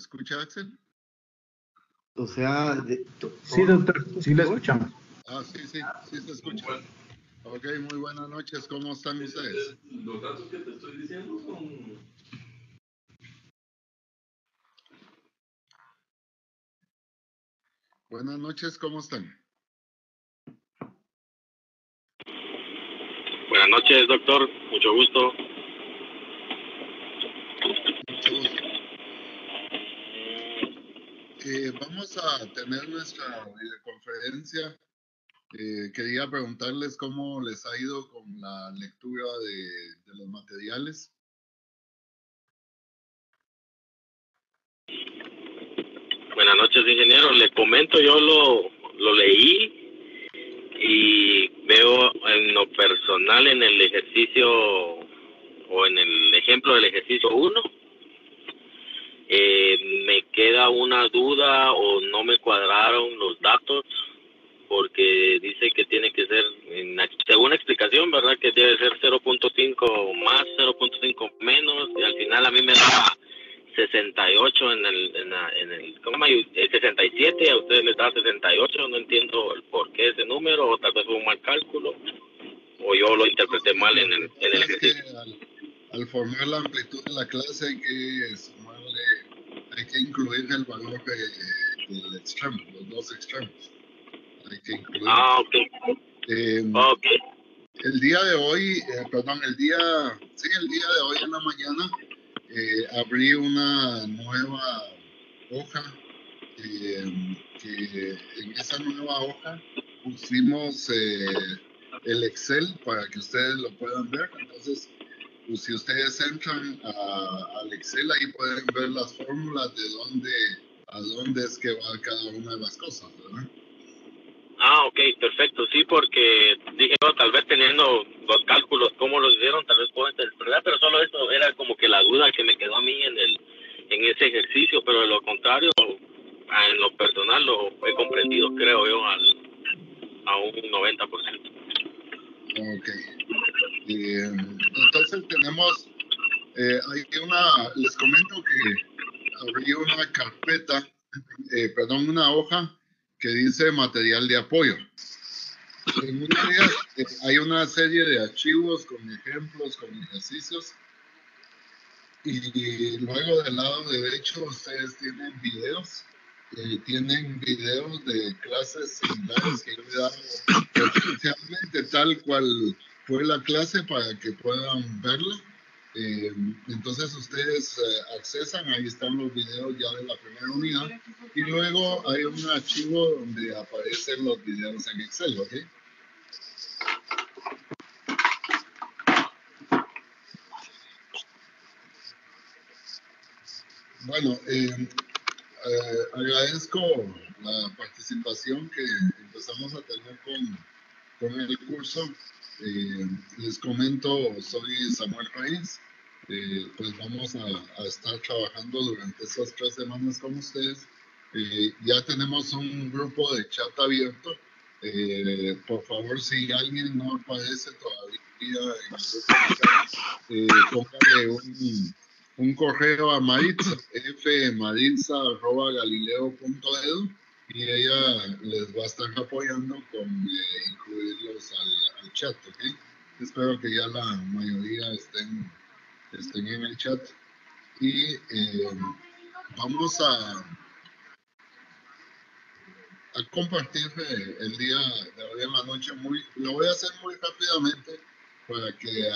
escucha, Axel? O sea, sí, doctor, sí lo escuchamos. Sí se escucha. Ok, muy buenas noches, ¿cómo están ustedes? Los datos que te estoy diciendo son... Buenas noches, ¿cómo están? Buenas noches, doctor, mucho gusto. Mucho gusto. Vamos a tener nuestra videoconferencia. Quería preguntarles cómo les ha ido con la lectura de los materiales. Buenas noches, ingeniero. Le comento, yo lo leí y veo en lo personal en el ejercicio o en el ejemplo del ejercicio 1, me queda una duda o no me cuadraron los datos porque dice que tiene que ser, según la explicación, ¿verdad? Que debe ser 0.5 más, 0.5 menos, y al final a mí me da 68 en el ¿cómo se llama? 67, a ustedes les da 68, no entiendo el por qué ese número, o tal vez fue un mal cálculo, o yo lo interpreté mal en el ejercicio. Al formar la amplitud de la clase hay que incluir el valor del extremo, los dos extremos. Hay que incluir. Ok. El día de hoy, el día de hoy en la mañana, abrí una nueva hoja, que en esa nueva hoja pusimos el Excel para que ustedes lo puedan ver. Entonces, pues, si ustedes entran al Excel, ahí pueden ver las fórmulas a dónde es que va cada una de las cosas, ¿verdad? Ok, perfecto, sí, porque dije, tal vez teniendo los cálculos, cómo los hicieron, tal vez puedo interpretar, pero solo eso era como que la duda que me quedó a mí en ese ejercicio, pero de lo contrario, en lo personal lo he comprendido, creo yo, a un 90%. Ok. Entonces tenemos, les comento que abrí una carpeta, una hoja que dice material de apoyo. En una de ellas hay una serie de archivos con ejemplos, con ejercicios, y luego del lado derecho ustedes tienen videos de clases similares que yo he dado presencialmente tal cual fue la clase para que puedan verla. Entonces ustedes accesan, ahí están los videos ya de la primera unidad, y luego hay un archivo donde aparecen los videos en Excel, ¿ok? Bueno, agradezco la participación que empezamos a tener con el curso. Les comento, soy Samuel Reyes. Pues vamos a estar trabajando durante estas 3 semanas con ustedes. Ya tenemos un grupo de chat abierto. Por favor, si alguien no aparece todavía en el grupo de chat, póngale un correo a Maritza, fmaritza@galileo.edu, y ella les va a estar apoyando con incluirlos al chat, ¿ok? Espero que ya la mayoría estén en el chat. Y vamos a compartir el día de hoy en la noche. Lo voy a hacer muy rápidamente para que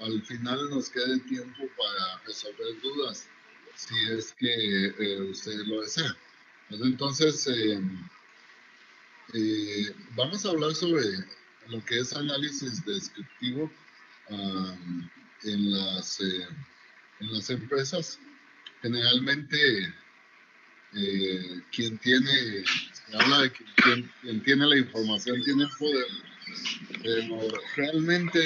al final nos quede tiempo para resolver dudas, si es que ustedes lo desean. Entonces, vamos a hablar sobre lo que es análisis descriptivo en las empresas. Generalmente, se habla de que quien tiene la información tiene el poder, pero realmente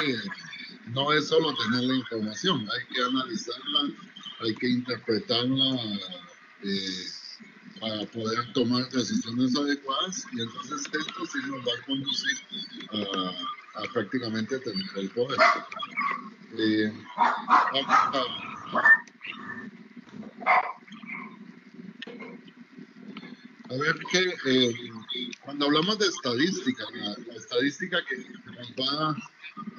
no es solo tener la información, hay que analizarla, hay que interpretarla para poder tomar decisiones adecuadas, y entonces esto sí nos va a conducir a prácticamente tener el poder. A ver, que cuando hablamos de estadística, la estadística que nos va a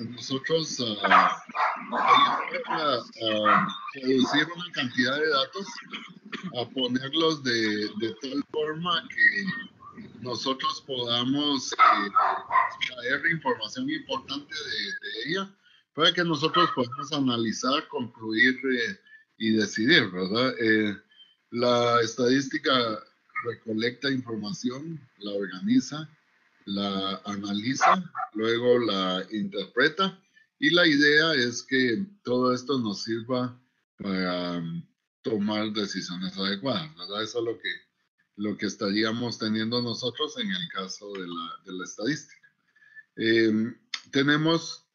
nosotros a producir una cantidad de datos, a ponerlos de tal forma que nosotros podamos traer información importante de ella para que nosotros podamos analizar, concluir y decidir, ¿verdad? La estadística recolecta información, la organiza, la analiza, luego la interpreta y la idea es que todo esto nos sirva para tomar decisiones adecuadas, ¿verdad? Eso es lo que estaríamos teniendo nosotros en el caso de la estadística. Tenemos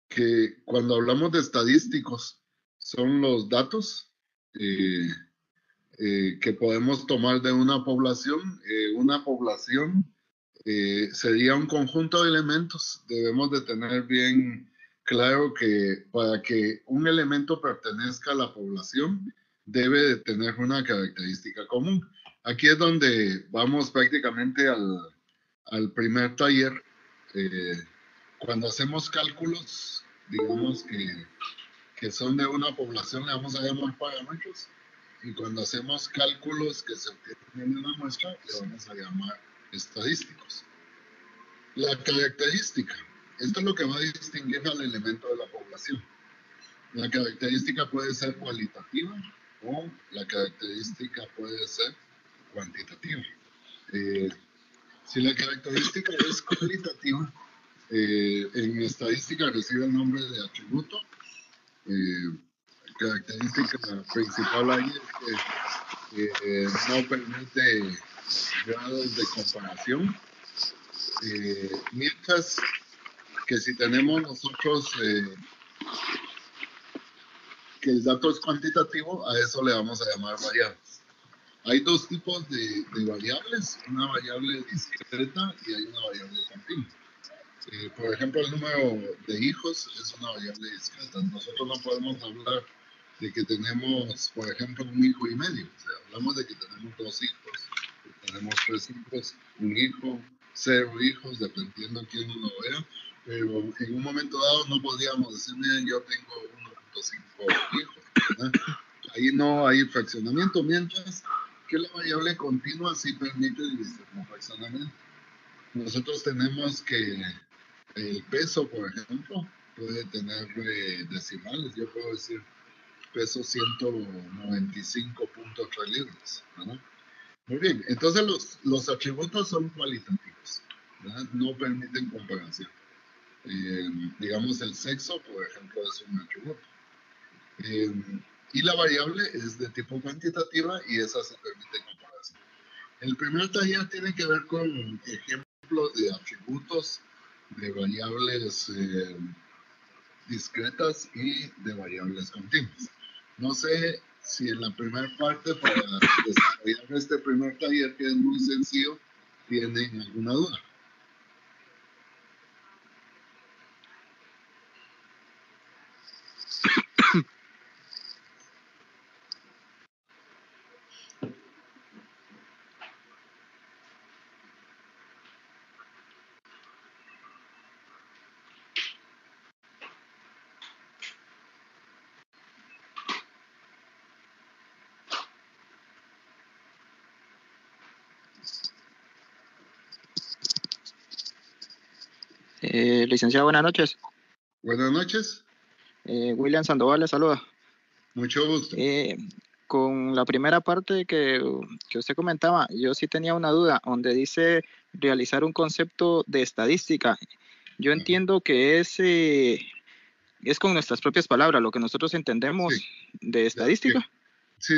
que cuando hablamos de estadísticos, son los datos que podemos tomar de una población. Una población sería un conjunto de elementos. Debemos de tener bien claro que para que un elemento pertenezca a la población, debe de tener una característica común. Aquí es donde vamos prácticamente al primer taller. Cuando hacemos cálculos, digamos que son de una población, le vamos a llamar parámetros, y cuando hacemos cálculos que se obtienen de una muestra, le vamos a llamar estadísticos. La característica, esto es lo que va a distinguir al elemento de la población. La característica puede ser cualitativa o la característica puede ser cuantitativa. Si la característica es cualitativa, en estadística recibe el nombre de atributo. Característica principal ahí es que no permite grados de comparación. Mientras que si tenemos nosotros que el dato es cuantitativo, a eso le vamos a llamar variables. Hay dos tipos de variables, una variable discreta y hay una variable continua. Por ejemplo, el número de hijos es una variable discreta. Nosotros no podemos hablar de que tenemos, por ejemplo, un hijo y medio. O sea, hablamos de que tenemos 2 hijos, que tenemos 3 hijos, un hijo, 0 hijos, dependiendo de quién uno vea. Pero en un momento dado no podríamos decir, miren, yo tengo 1.5 hijos, ¿verdad? Ahí no hay fraccionamiento, mientras que la variable continua sí permite dividir como fraccionamiento. Nosotros tenemos que el peso, por ejemplo, puede tener decimales. Yo puedo decir peso 195.3 libras, ¿verdad? Muy bien, entonces los atributos son cualitativos, ¿verdad? No permiten comparación. Digamos, el sexo, por ejemplo, es un atributo. Y la variable es de tipo cuantitativa y esa se permite comparación. El primer taller tiene que ver con ejemplos de atributos, de variables discretas y de variables continuas. No sé si en la primera parte, para desarrollar este primer taller, que es muy sencillo, tienen alguna duda. Licenciado, buenas noches. Buenas noches. William Sandoval le saluda. Mucho gusto. Con la primera parte que usted comentaba, yo sí tenía una duda, donde dice realizar un concepto de estadística. Yo entiendo que es con nuestras propias palabras, lo que nosotros entendemos de estadística. Sí,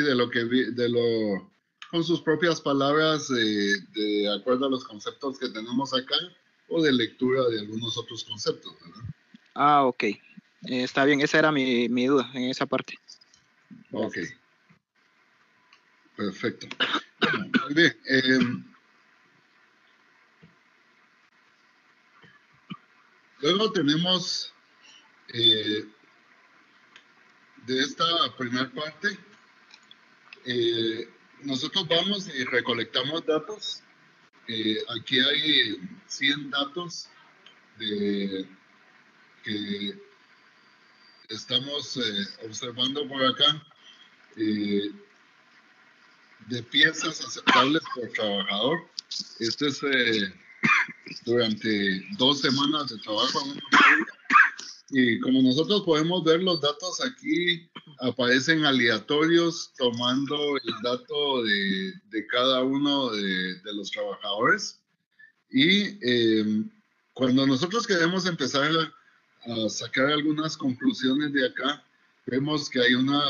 con sus propias palabras, de acuerdo a los conceptos que tenemos acá, o de lectura de algunos otros conceptos, ¿verdad? Ah, ok. Está bien, esa era mi duda en esa parte. Gracias. Ok. Perfecto. Bueno, muy bien. Luego tenemos de esta primera parte nosotros vamos y recolectamos datos. Aquí hay 100 datos que estamos observando por acá, de piezas aceptables por trabajador. Esto es durante 2 semanas de trabajo en una fábrica. Y como nosotros podemos ver, los datos aquí aparecen aleatorios tomando el dato de cada uno de los trabajadores. Y cuando nosotros queremos empezar a sacar algunas conclusiones de acá, vemos que hay una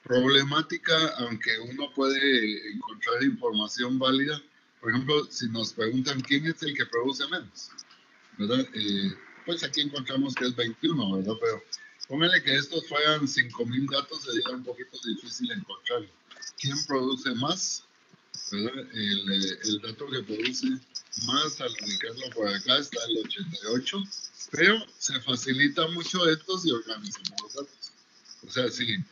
problemática, aunque uno puede encontrar información válida. Por ejemplo, si nos preguntan quién es el que produce menos, ¿verdad? Pues aquí encontramos que es 21, ¿verdad? Pero póngale que estos fueran 5,000 datos, sería un poquito difícil encontrarlo. ¿Quién produce más? ¿Verdad? El dato que produce más al ubicarlo por acá está el 88, pero se facilita mucho esto si organizamos los datos. O sea, si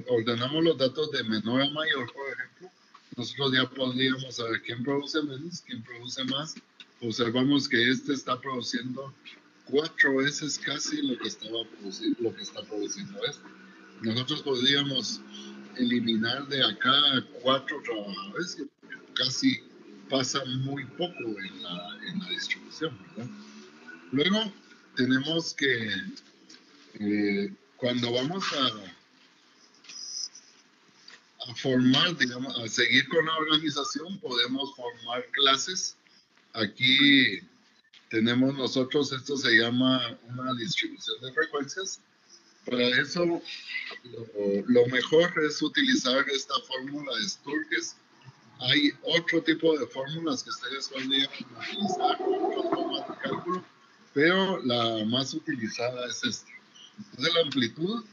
ordenamos los datos de menor a mayor, por ejemplo, nosotros ya podríamos saber quién produce menos, quién produce más. Observamos que este está produciendo 4 veces casi lo que está produciendo este. Nosotros podríamos eliminar de acá 4 trabajadores, que casi pasa muy poco en la distribución, ¿verdad? Luego tenemos que cuando vamos a formar, digamos, a seguir con la organización, podemos formar clases. Aquí tenemos nosotros, esto se llama una distribución de frecuencias. Para eso, lo mejor es utilizar esta fórmula de Sturges. Hay otro tipo de fórmulas que ustedes podrían utilizar, otras formas de cálculo, pero la más utilizada es esta. Entonces, la amplitud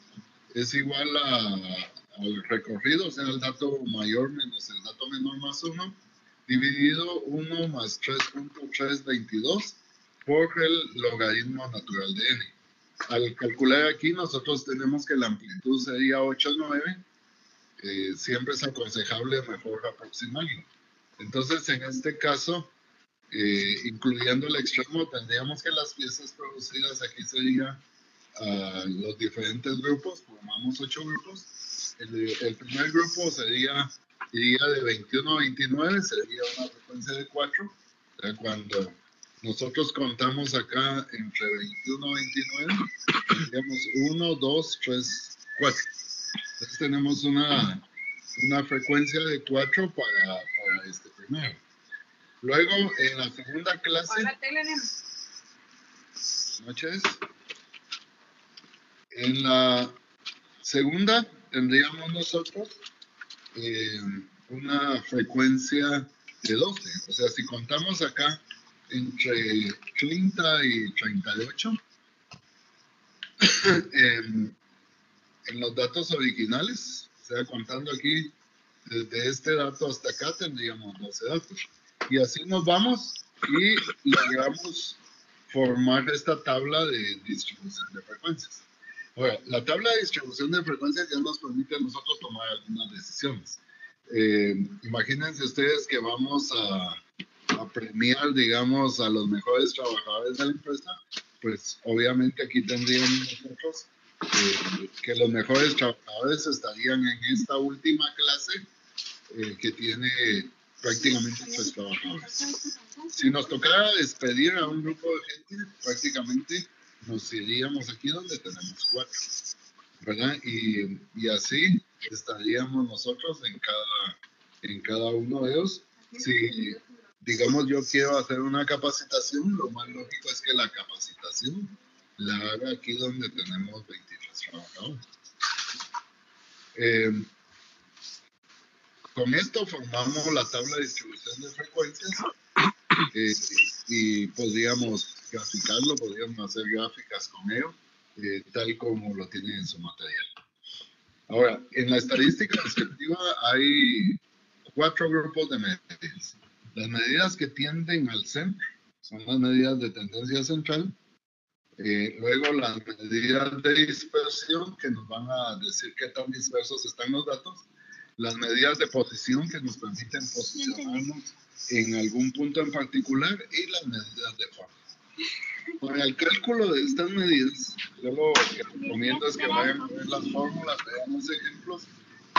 es igual al recorrido, o sea, el dato mayor menos el dato menor más 1, dividido 1 más 3.322 por el logaritmo natural de n. Al calcular aquí, nosotros tenemos que la amplitud sería 8,9. Siempre es aconsejable mejor aproximarlo. Entonces, en este caso, incluyendo el extremo, tendríamos que las piezas producidas aquí serían los diferentes grupos, formamos 8 grupos. El primer grupo iría de 21 a 29, sería una frecuencia de 4. Cuando nosotros contamos acá entre 21 y 29, tendríamos 1, 2, 3, 4. Entonces tenemos una frecuencia de 4 para este primero. Luego, en la segunda clase... Hola, noches. En la segunda tendríamos nosotros una frecuencia de 12. O sea, si contamos acá entre 30 y 38, en los datos originales, o sea, contando aquí desde este dato hasta acá, tendríamos 12 datos. Y así nos vamos y logramos formar esta tabla de distribución de frecuencias. Ahora, la tabla de distribución de frecuencias ya nos permite a nosotros tomar algunas decisiones. Imagínense ustedes que vamos a premiar, digamos, a los mejores trabajadores de la empresa, pues obviamente aquí tendríamos nosotros que los mejores trabajadores estarían en esta última clase que tiene prácticamente 3 trabajadores. Si nos tocara despedir a un grupo de gente, prácticamente nos iríamos aquí donde tenemos 4, ¿verdad? Y así estaríamos nosotros en cada uno de ellos. Si, digamos, yo quiero hacer una capacitación, lo más lógico es que la capacitación la haga aquí donde tenemos 23 trabajadores. Con esto formamos la tabla de distribución de frecuencias y podríamos graficarlo, podríamos hacer gráficas con ello, tal como lo tienen en su material. Ahora, en la estadística descriptiva hay 4 grupos de medidas. Las medidas que tienden al centro son las medidas de tendencia central. Luego las medidas de dispersión, que nos van a decir qué tan dispersos están los datos. las medidas de posición que nos permiten posicionarnos en algún punto en particular y las medidas de forma. Para el cálculo de estas medidas, yo lo que recomiendo es que vayan a ver las fórmulas, vean los ejemplos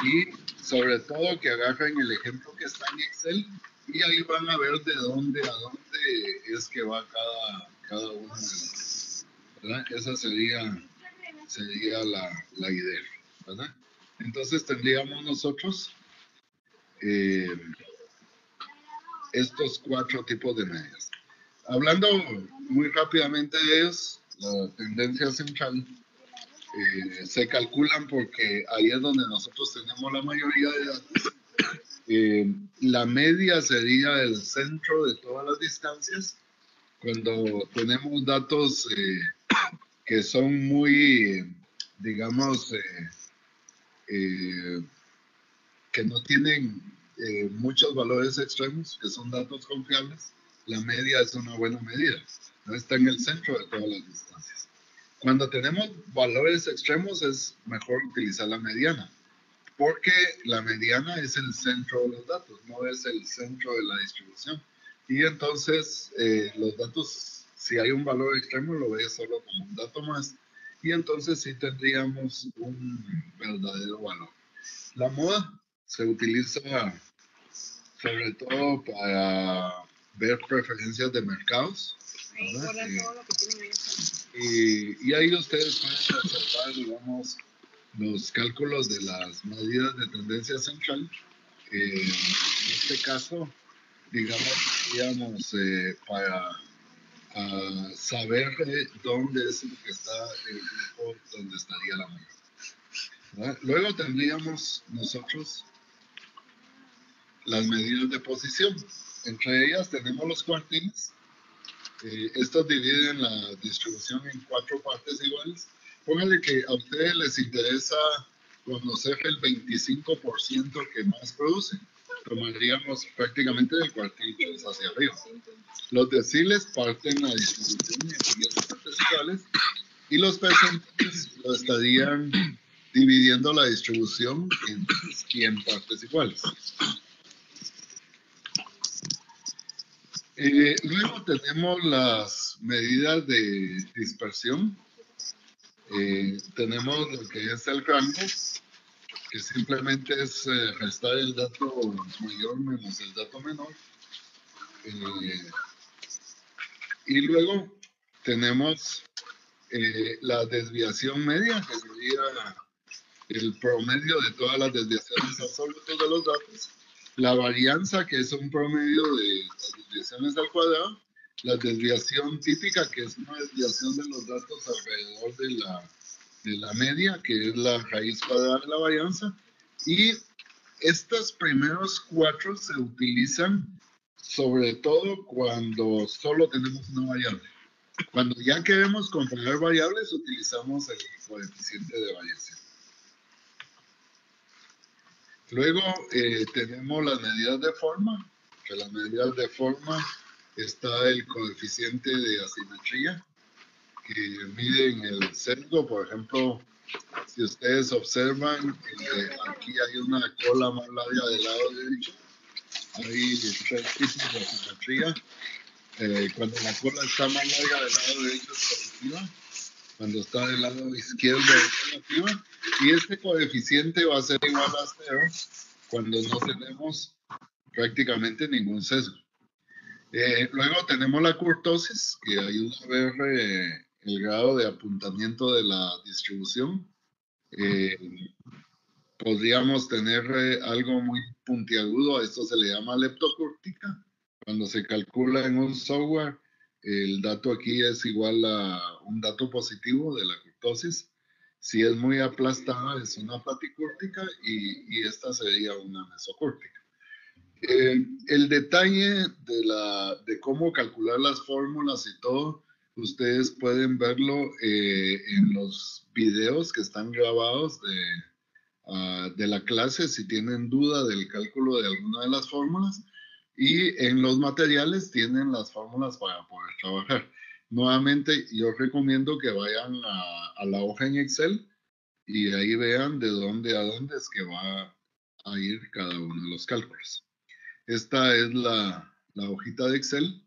y sobre todo que agarren el ejemplo que está en Excel y ahí van a ver de dónde a dónde es que va cada uno de los, ¿verdad? Esa sería la idea, ¿verdad? Entonces tendríamos nosotros estos 4 tipos de medidas. Hablando muy rápidamente de ellos, la tendencia central se calculan porque ahí es donde nosotros tenemos la mayoría de datos. La media sería el centro de todas las distancias. Cuando tenemos datos que son muy, digamos, que no tienen muchos valores extremos, que son datos confiables, la media es una buena medida, no está en el centro de todas las distancias. Cuando tenemos valores extremos es mejor utilizar la mediana, porque la mediana es el centro de los datos, no es el centro de la distribución. Y entonces los datos, si hay un valor extremo, lo ve solo como un dato más, y entonces sí tendríamos un verdadero valor. La moda se utiliza sobre todo para ver preferencias de mercados, ¿verdad? Y ahí ustedes pueden observar, digamos, los cálculos de las medidas de tendencia central. En este caso, digamos, para saber dónde es el que está el grupo donde estaría la mayor, ¿verdad? Luego tendríamos nosotros las medidas de posición. Entre ellas tenemos los cuartiles. Estos dividen la distribución en 4 partes iguales. Pónganle que a ustedes les interesa conocer el 25% que más produce. Tomaríamos prácticamente del cuartil 3 hacia arriba. Los deciles parten la distribución en 10 partes iguales y los percentiles lo estarían dividiendo la distribución en 100 partes iguales. Luego tenemos las medidas de dispersión. Tenemos lo que es el rango, que simplemente es restar el dato mayor menos el dato menor. Y luego tenemos la desviación media, que sería el promedio de todas las desviaciones absolutas de los datos. La varianza, que es un promedio de las desviaciones al cuadrado. La desviación típica, que es una desviación de los datos alrededor de la media, que es la raíz cuadrada de la varianza. Y estos primeros 4 se utilizan sobre todo cuando solo tenemos una variable. Cuando ya queremos comparar variables, utilizamos el coeficiente de variación. Luego tenemos las medidas de forma. Entre las medidas de forma está el coeficiente de asimetría, que miden el sesgo. Por ejemplo, si ustedes observan, aquí hay una cola más larga del lado derecho. Hay 3 tipos de asimetría. Cuando la cola está más larga del lado derecho es positiva, cuando está del lado izquierdo es negativa, y este coeficiente va a ser igual a 0 cuando no tenemos prácticamente ningún sesgo. Luego tenemos la kurtosis, que ayuda a ver el grado de apuntamiento de la distribución. Podríamos tener algo muy puntiagudo, a esto se le llama leptocúrtica. Cuando se calcula en un software, el dato aquí es igual a un dato positivo de la kurtosis. Si es muy aplastada, es una platicúrtica y esta sería una mesocúrtica. El detalle de cómo calcular las fórmulas y todo, ustedes pueden verlo en los videos que están grabados de la clase si tienen duda del cálculo de alguna de las fórmulas. Y en los materiales tienen las fórmulas para poder trabajar. Nuevamente, yo recomiendo que vayan a la hoja en Excel y ahí vean de dónde a dónde es que va a ir cada uno de los cálculos. Esta es la hojita de Excel.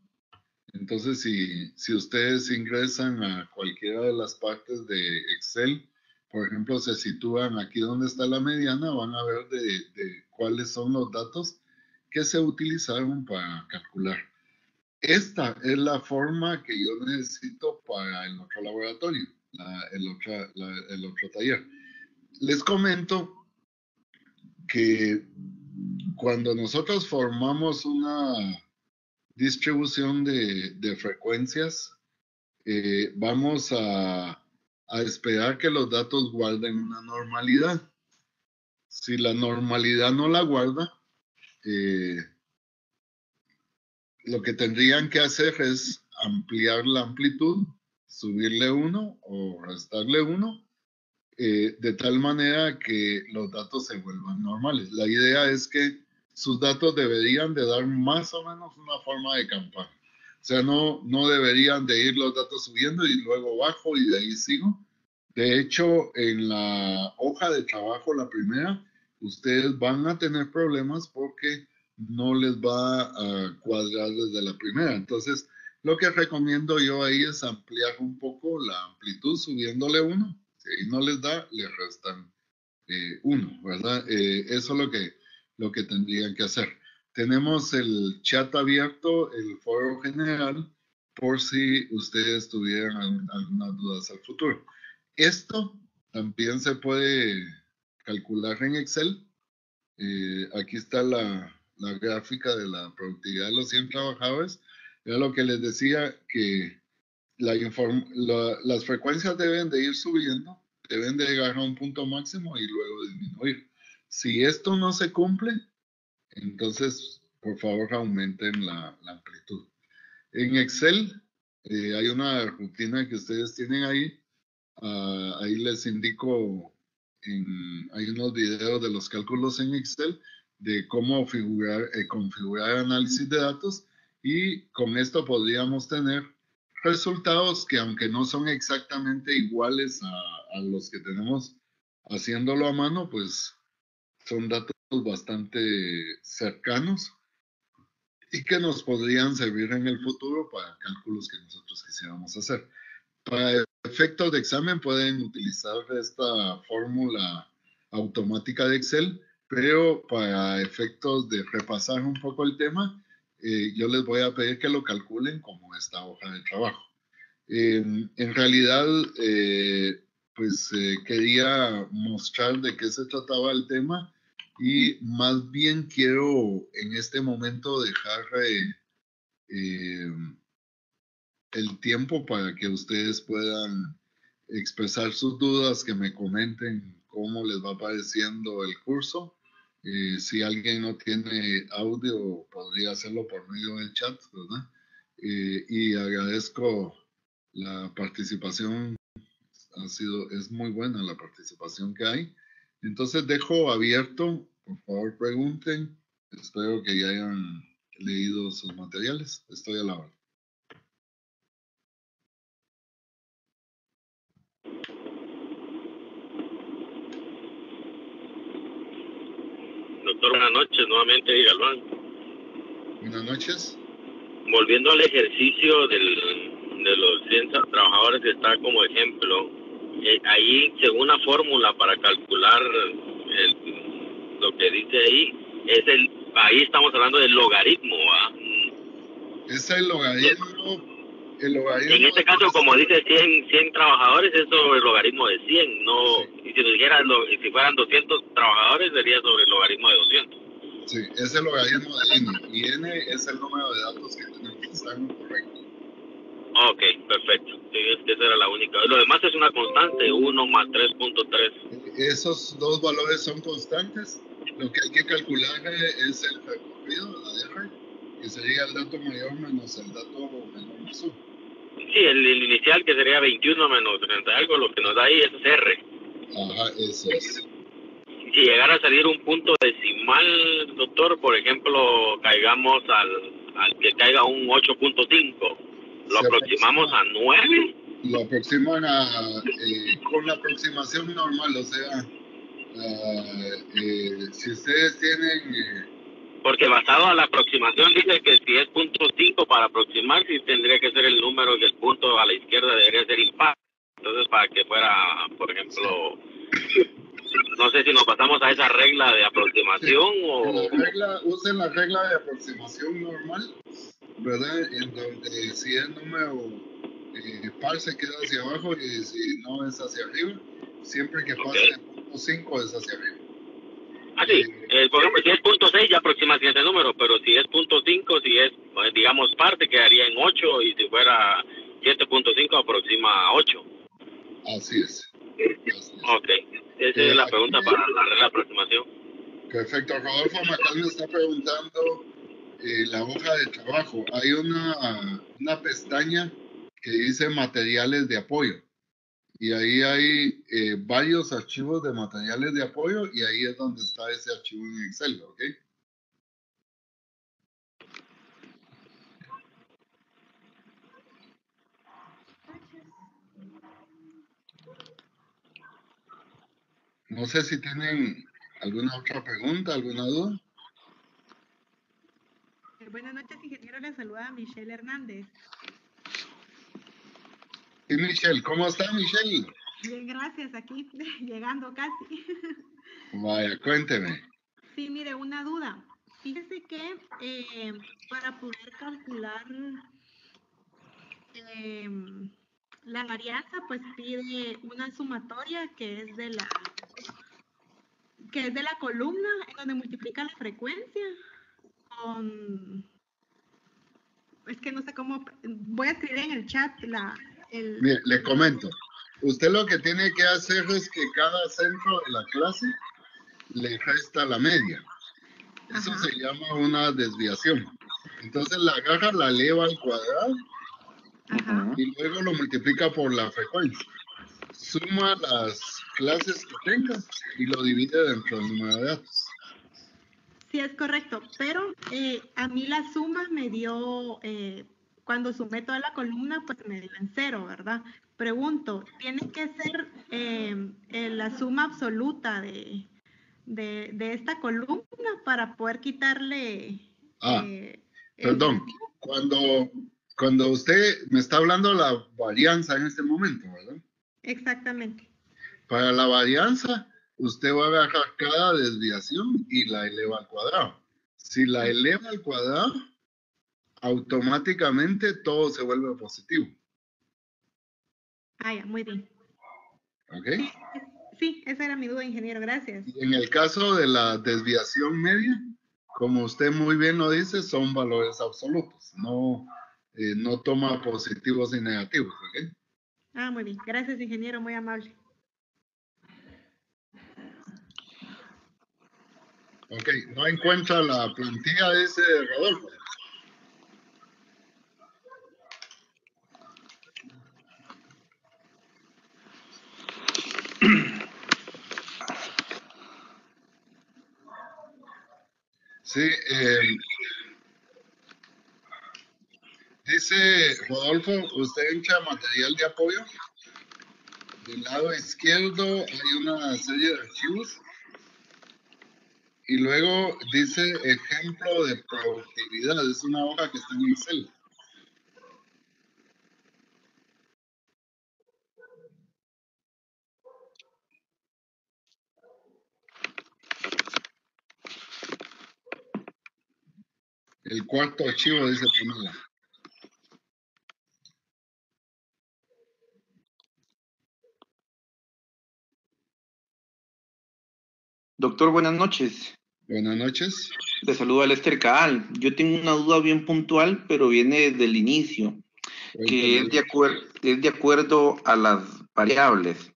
Entonces, si ustedes ingresan a cualquiera de las partes de Excel, por ejemplo, se sitúan aquí donde está la mediana, van a ver de cuáles son los datos que se utilizaron para calcular. Esta es la forma que yo necesito para el otro laboratorio, el otro taller. Les comento que cuando nosotros formamos una distribución de frecuencias, vamos a esperar que los datos guarden una normalidad. Si la normalidad no la guarda, lo que tendrían que hacer es ampliar la amplitud, subirle 1 o restarle 1, de tal manera que los datos se vuelvan normales. La idea es que sus datos deberían de dar más o menos una forma de campana. O sea, no deberían de ir los datos subiendo y luego bajo y de ahí sigo. De hecho, en la hoja de trabajo, la primera, ustedes van a tener problemas porque no les va a cuadrar desde la primera. Entonces, lo que recomiendo yo ahí es ampliar un poco la amplitud subiéndole 1. Si no les da, les restan 1, ¿verdad? Eso es lo que tendrían que hacer. Tenemos el chat abierto, el foro general, por si ustedes tuvieran algunas dudas al futuro. Esto también se puede calcular en Excel. Aquí está la gráfica de la productividad de los 100 trabajadores. Era lo que les decía, que las frecuencias deben de ir subiendo, deben de llegar a un punto máximo y luego disminuir. Si esto no se cumple, entonces por favor aumenten la amplitud. En Excel hay una rutina que ustedes tienen ahí. Ahí les indico, hay unos videos de los cálculos en Excel de cómo configurar análisis de datos, y con esto podríamos tener resultados que, aunque no son exactamente iguales a los que tenemos haciéndolo a mano, pues son datos bastante cercanos y que nos podrían servir en el futuro para cálculos que nosotros quisiéramos hacer. Para efectos de examen pueden utilizar esta fórmula automática de Excel, pero para efectos de repasar un poco el tema, yo les voy a pedir que lo calculen como esta hoja de trabajo. En realidad, quería mostrar de qué se trataba el tema, y más bien quiero en este momento dejar el tiempo para que ustedes puedan expresar sus dudas, que me comenten cómo les va pareciendo el curso. Si alguien no tiene audio, podría hacerlo por medio del chat, ¿verdad? Y agradezco la participación. Es muy buena la participación que hay. Entonces dejo abierto, por favor pregunten. Espero que ya hayan leído sus materiales. Estoy a la hora. Doctor, buenas noches, nuevamente Galván. Buenas noches. Volviendo al ejercicio de los 100 trabajadores que está como ejemplo, ahí, según una fórmula para calcular lo que dice ahí, ahí estamos hablando del logaritmo, ¿va? Es el logaritmo. En este caso, como dice 100 trabajadores, es sobre el logaritmo de 100, no. Sí. Y si fueran 200 trabajadores, sería sobre el logaritmo de 200. Sí, es el logaritmo de n, y n es el número de datos que tenemos que estar correcto. Ok, perfecto. Sí, es que esa era la única. Lo demás es una constante, 1 más 3.3. Esos dos valores son constantes. Lo que hay que calcular es el recorrido, la R, que sería el dato mayor menos el dato menor más 1. Sí, el inicial, que sería 21 menos 30 algo, lo que nos da ahí es R. Ajá, eso es. Si llegara a salir un punto decimal, doctor, por ejemplo, caigamos al que caiga un 8.5, ¿lo aproximamos a 9? Lo aproximan con la aproximación normal, o sea, Si ustedes tienen... Porque basado a la aproximación dice que si es .5 para aproximar, sí tendría que ser el número y el punto a la izquierda debería ser impar. Entonces, para que fuera, por ejemplo, no sé si nos pasamos a esa regla de aproximación o... Usen la regla de aproximación normal, ¿verdad? En donde si el número par se queda hacia abajo y si no es hacia arriba, siempre que pase .5 es hacia arriba. Ah, sí. Por ejemplo, si es .6 ya aproxima a ese número, pero si es .5, si es, digamos, parte, quedaría en 8 y si fuera 7.5 aproxima a 8. Así es. Ok. Esa es la pregunta para la aproximación. Perfecto. Rodolfo Macal me está preguntando la hoja de trabajo. Hay una pestaña que dice materiales de apoyo. Y ahí hay varios archivos de materiales de apoyo y ahí es donde está ese archivo en Excel, ¿ok? No sé si tienen alguna otra pregunta, alguna duda. Buenas noches, ingeniero. Le saluda Michelle Hernández. Sí, Michelle. ¿Cómo está, Michelle? Bien, gracias. Aquí llegando casi. Vaya, cuénteme. Sí, mire, una duda. Fíjese que para poder calcular la varianza, pues pide una sumatoria que es de la columna, en donde multiplica la frecuencia con... Es que no sé cómo... Voy a escribir en el chat Mire, le comento. Usted lo que tiene que hacer es que cada centro de la clase le resta la media. Eso se llama una desviación. Entonces la agarra, la eleva al cuadrado y luego lo multiplica por la frecuencia. Suma las clases que tenga y lo divide dentro del número de datos. Sí, es correcto, pero a mí la suma me dio, cuando sumé toda la columna, pues me dio en 0, ¿verdad? Pregunto, ¿tiene que ser la suma absoluta de esta columna para poder quitarle... Perdón, cuando usted me está hablando de la varianza en este momento, ¿verdad? Exactamente. Para la varianza, usted va a agarrar cada desviación y la eleva al cuadrado. Si la eleva al cuadrado, automáticamente todo se vuelve positivo. Ah, ya, muy bien. ¿Ok? Sí, esa era mi duda, ingeniero, gracias. Y en el caso de la desviación media, como usted muy bien lo dice, son valores absolutos. No toma positivos y negativos. ¿Ok? Ah, muy bien. Gracias, ingeniero, muy amable. Ok, no encuentra la plantilla de ese Rodolfo. Sí, dice Rodolfo, usted entra material de apoyo. Del lado izquierdo hay una serie de archivos. Y luego dice ejemplo de productividad. Es una hoja que está en Excel. El cuarto archivo dice Pamela. Doctor, buenas noches. Buenas noches. Le saluda Lester Caal. Yo tengo una duda bien puntual, pero viene desde el inicio, que es de acuerdo a las variables.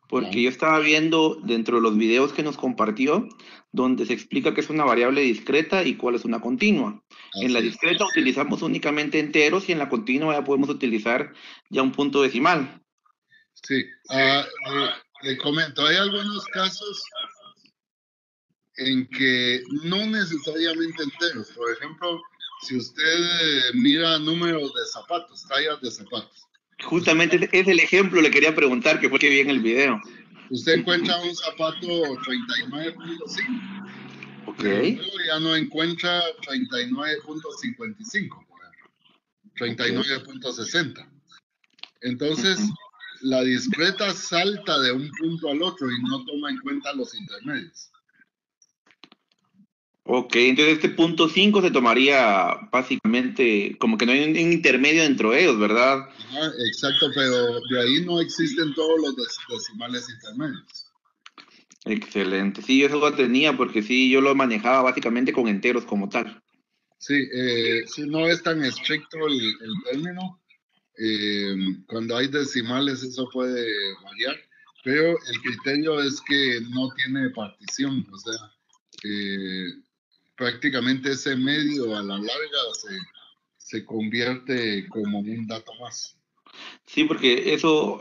Porque yo estaba viendo dentro de los videos que nos compartió, donde se explica qué es una variable discreta y cuál es una continua. En la discreta utilizamos únicamente enteros y en la continua ya podemos utilizar ya un punto decimal. Sí, le comento, hay algunos casos en que no necesariamente enteros. Por ejemplo, si usted mira números de zapatos, tallas de zapatos. Justamente es el ejemplo, le quería preguntar, que fue que vi en el video. usted encuentra un zapato 39.5. Ok. Pero ya no encuentra 39.55, por ejemplo. 39.60. Entonces, la discreta salta de un punto al otro y no toma en cuenta los intermedios. Ok, entonces este punto 5 se tomaría básicamente como que no hay un intermedio dentro de ellos, ¿verdad? Ajá, exacto, pero de ahí no existen todos los decimales intermedios. Excelente. Sí, yo eso lo tenía porque sí, yo lo manejaba básicamente con enteros como tal. Sí, sí, no es tan estricto el término. Cuando hay decimales eso puede variar, pero el criterio es que no tiene partición, o sea, prácticamente ese medio a la larga se convierte como un dato más. Sí, porque eso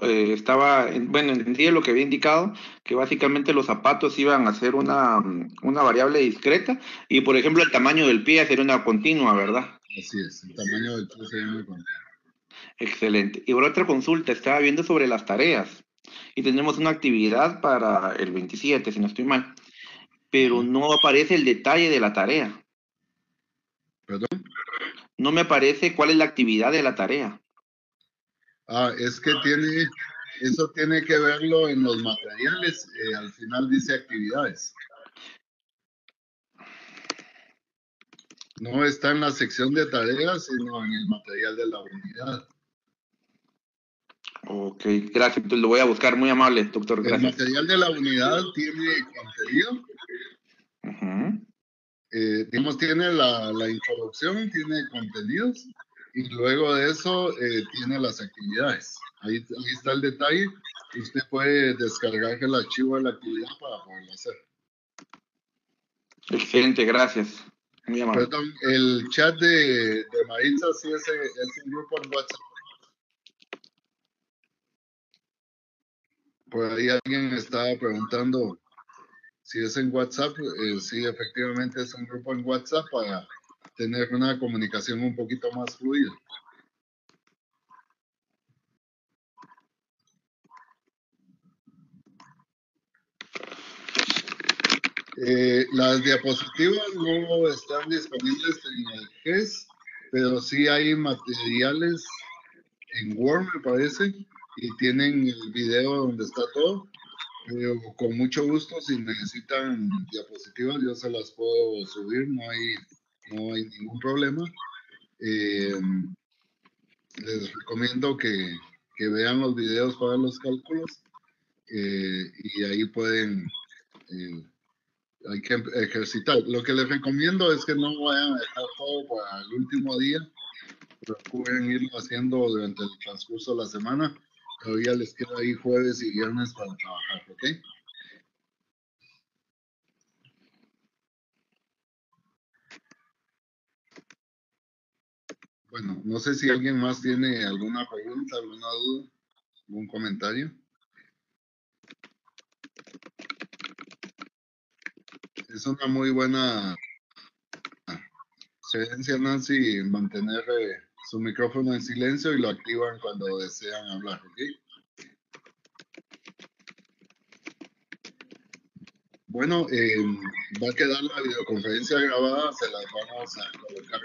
bueno, entendí lo que había indicado, que básicamente los zapatos iban a ser una variable discreta y, por ejemplo, el tamaño del pie sería una continua, ¿verdad? Así es, el tamaño del pie sería muy continuo. Excelente. Y por otra consulta, estaba viendo sobre las tareas y tenemos una actividad para el 27, si no estoy mal, pero no aparece el detalle de la tarea. ¿Perdón? No me aparece cuál es la actividad de la tarea. Es que eso tiene que verlo en los materiales, al final dice actividades. No está en la sección de tareas, sino en el material de la unidad. Ok, gracias. Entonces lo voy a buscar. Muy amable, doctor. El Gracias. material de la unidad tiene contenido, digamos, tiene la introducción, tiene contenidos, y luego de eso tiene las actividades. Ahí está el detalle. Usted puede descargar el archivo de la actividad para poderlo hacer. Excelente, gracias. Muy amable. Perdón, el chat de Maritza sí es un grupo en WhatsApp. Por ahí alguien estaba preguntando si es en WhatsApp. Sí, efectivamente es un grupo en WhatsApp para tener una comunicación un poquito más fluida. Las diapositivas no están disponibles en el GES, pero sí hay materiales en Word, me parece, y tienen el video donde está todo. Pero con mucho gusto, si necesitan diapositivas, yo se las puedo subir, no hay ningún problema. Les recomiendo que vean los videos para los cálculos y ahí pueden, hay que ejercitar. Lo que les recomiendo es que no vayan a dejar todo para el último día, procuren irlo haciendo durante el transcurso de la semana. Todavía les queda ahí jueves y viernes para trabajar, ¿ok? Bueno, no sé si alguien más tiene alguna pregunta, alguna duda, algún comentario. Es una muy buena sugerencia, Nancy, mantener su micrófono en silencio y lo activan cuando desean hablar, ¿ok? Bueno, va a quedar la videoconferencia grabada, se las vamos a colocar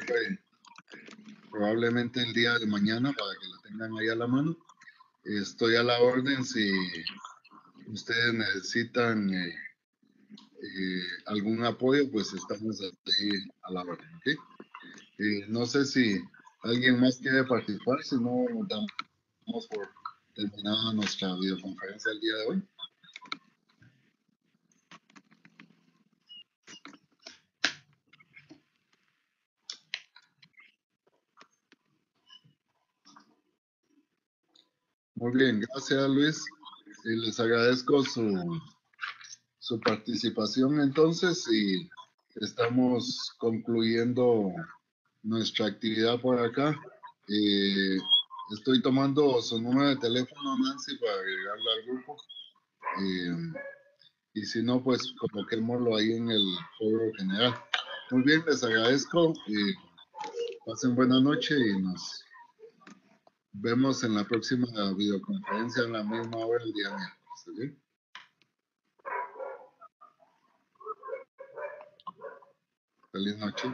probablemente el día de mañana para que la tengan ahí a la mano. Estoy a la orden si ustedes necesitan algún apoyo, pues estamos ahí a la orden, ¿ok? No sé si alguien más quiere participar, si no, damos por terminada nuestra videoconferencia el día de hoy. Muy bien, gracias Luis. Les agradezco su participación entonces y estamos concluyendo nuestra actividad por acá. Estoy tomando su número de teléfono, Nancy, para agregarla al grupo. Y si no, pues coloquémoslo ahí en el foro general. Muy bien, les agradezco. Pasen buena noche y nos vemos en la próxima videoconferencia a la misma hora el día miércoles. ¿Sí? Feliz noche.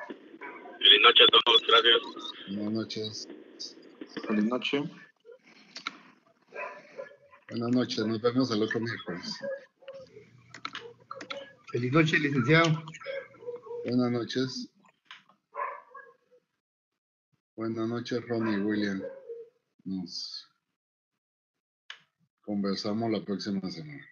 Feliz noche a todos, gracias. Buenas noches. Feliz noche. Buenas noches, nos vemos el otro miércoles. Feliz noche, licenciado. Buenas noches. Buenas noches, Ronnie y William. Nos conversamos la próxima semana.